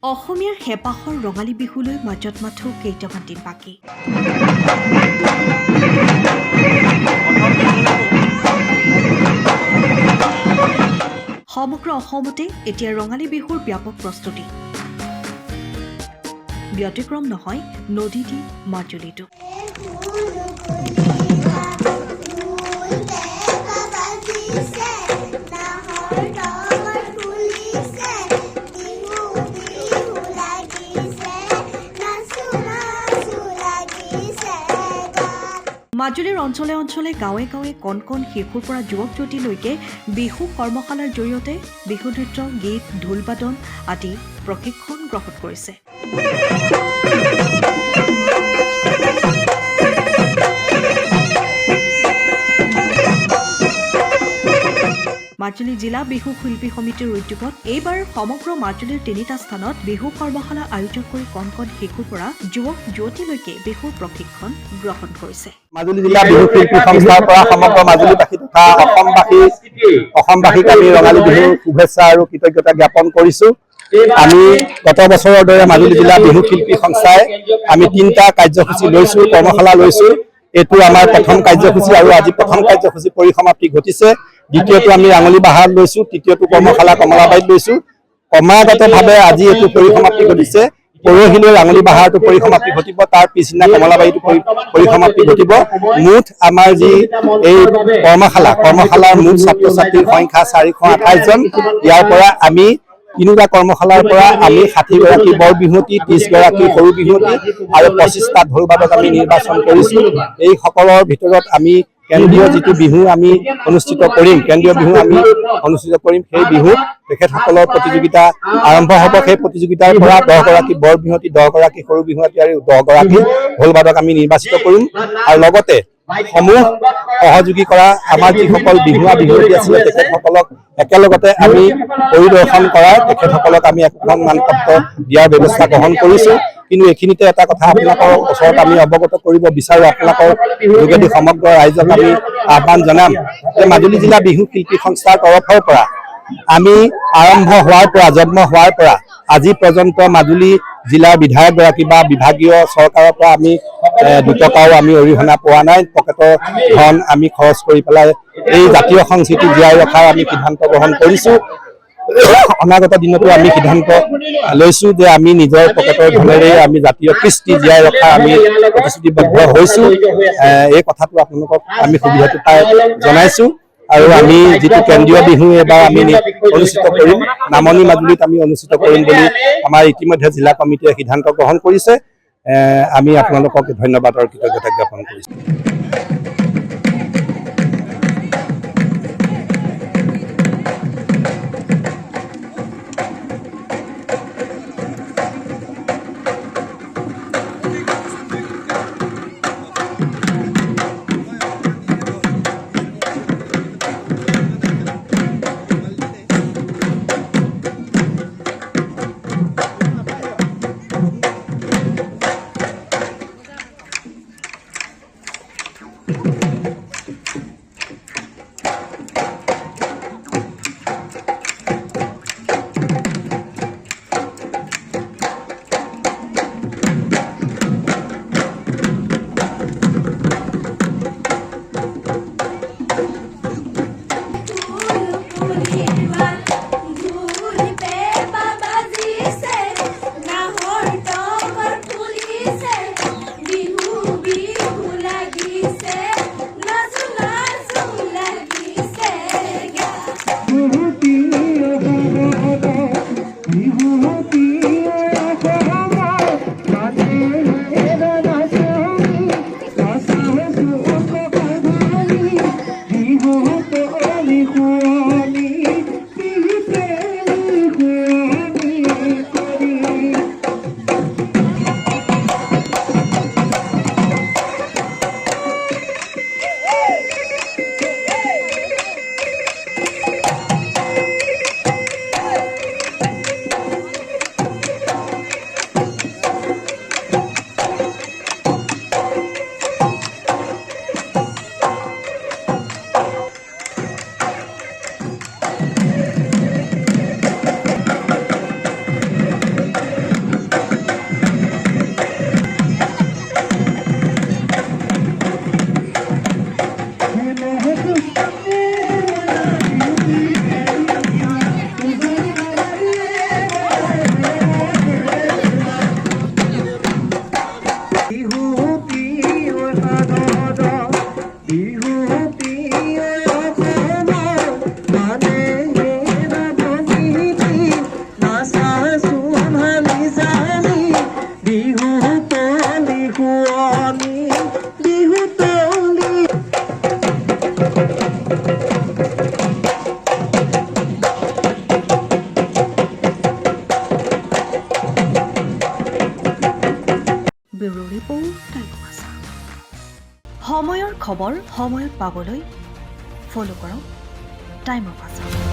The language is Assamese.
অসমীয়াৰ হেঁপাহৰ ৰঙালী বিহুলৈ মাজত মাথো কেইটামান দিন বাকী। সমগ্ৰ অসমতে এতিয়া ৰঙালী বিহুৰ ব্যাপক প্ৰস্তুতি। ব্যতিক্ৰম নহয় নদী দ্বীপ মাজুলীতো। মাজুলীৰ অঞ্চলে অঞ্চলে গাঁৱে গাঁৱে কণ কণ শিশুৰ পৰা যুৱক যুৱতীলৈকে বিহু কৰ্মশালাৰ জৰিয়তে বিহু নৃত্য, গীত, ঢোল-বাদন আদি প্ৰশিক্ষণ গ্ৰহণ কৰিছে। মাজুলী জিলা বিহু শিল্পী সমিতিৰ উদ্যোগত এইবাৰ সমগ্ৰ মাজুলীৰ ৩টা স্থানত বিহু কৰ্মশালা আয়োজন কৰি কণ কণ শিশুৰ পৰা যুৱক যুৱতীলৈকে বিহুৰ প্ৰশিক্ষণ গ্ৰহণ কৰিছে। মাজুলী জিলা বিহু শিল্পী সংস্থাৰ পৰা সমগ্ৰ মাজুলীবাসী তথা অসমবাসীক আমি ৰঙালী বিহুৰ শুভেচ্ছা আৰু কৃতজ্ঞতা জ্ঞাপন কৰিছো। আমি গত বছৰৰ দৰে মাজুলী জিলা বিহু শিল্পী সংস্থাই আমি 3টা কাৰ্যসূচী লৈছো, কৰ্মশালা লৈছো। এইটো আমাৰ প্ৰথম কাৰ্যসূচী আৰু আজি প্ৰথম কাৰ্যসূচী পৰিসমাপ্তি ঘটিছে। দ্বিতীয়টো আমি আঙুলি বাহাত লৈছো, তৃতীয়টো কৰ্মশালা কমলাবাৰীত লৈছো। ক্ৰমাগতভাৱে আজি এইটো পৰিসমাপ্তি ঘটিছে। পৰহিলৈ আঙুলি বাহাৰটো পৰিসমাপ্তি ঘটিব, তাৰ পিছদিনা কমলাবাৰীটো পৰিসমাপ্তি ঘটিব। মুঠ আমাৰ যি এই কৰ্মশালাৰ মুঠ ছাত্ৰ ছাত্ৰীৰ সংখ্যা 428 জন। ইয়াৰ পৰা আমি 3টা কৰ্মশালাৰ পৰা আমি 60 গৰাকী বৰ বিহুৱতী, 30 গৰাকী সৰু বিহুৱতী আৰু 25টা ঢোল বাদক আমি নিৰ্বাচন কৰিছো। এই সকলৰ ভিতৰত আমি কেন্দ্ৰীয় যিটো বিহু আমি অনুষ্ঠিত কৰিম, সেই বিহুত তেখেতসকলৰ প্ৰতিযোগিতা আৰম্ভ হ'ব। সেই প্ৰতিযোগিতাৰ পৰা 10 গৰাকী বৰ বিহুৱতী, 10 গৰাকী সৰু বিহুৱতী আৰু 10 গৰাকী ঢোল বাদক আমি নিৰ্বাচিত কৰিম। আৰু লগতে সমূহ সহযোগী কৰা আমাৰ যিসকল বিহুৱা বিহুৱতী আছিলে তেখেতসকলক একেলগতে আমি পৰিদৰ্শন কৰাৰ তেখেতসকলক আমি এখন মানপত্ৰ দিয়াৰ ব্যৱস্থা গ্ৰহণ কৰিছো। কিন্তু এইখিনিতে এটা কথা আপোনালোকৰ ওচৰত আমি অৱগত কৰিব বিচাৰো, আপোনালোকৰ যোগেদি সমগ্ৰ ৰাইজক আমি আহ্বান জনাম যে মাজুলী জিলা বিহু শিল্পী সংস্থাৰ তৰফৰ পৰা আমি আৰম্ভ হোৱাৰ পৰা, জন্ম হোৱাৰ পৰা আজি পৰ্যন্ত মাজুলী জিলাৰ বিধায়কগৰাকী বা বিভাগীয় চৰকাৰৰ পৰা আমি দুটকাও আমি অৰিহণা পোৱা নাই। পকেটৰ ধন আমি খৰচ কৰি পেলাই এই জাতীয় সংস্কৃতি জীয়াই ৰখাৰ আমি সিদ্ধান্ত গ্ৰহণ কৰিছো। অনাগত দিনতো আমি সিদ্ধান্ত লৈছো যে আমি নিজৰ পকেটৰ ধনেৰে আমি জাতীয় কৃষ্টি জীয়াই ৰখাৰ আমি প্ৰতিশ্ৰুতিবদ্ধ হৈছো। এই কথাটো আপোনালোকক আমি সুবিধাটো পাই জনাইছো। আৰু আমি যিটো কেন্দ্ৰীয় বিহু এবাৰ আমি অনুষ্ঠিত কৰিম, নামনি মাজুলীত আমি অনুষ্ঠিত কৰিম বুলি আমাৰ ইতিমধ্যে জিলা কমিটিয়ে সিদ্ধান্ত গ্ৰহণ কৰিছে। আমি আপোনালোকক ধন্যবাদ আৰু কৃতজ্ঞতা জ্ঞাপন কৰিছো। Bureau report time of Assam. সময়ৰ খবৰ সময়ত পাবলৈ ফ'ল' কৰক টাইম অফ আছাম।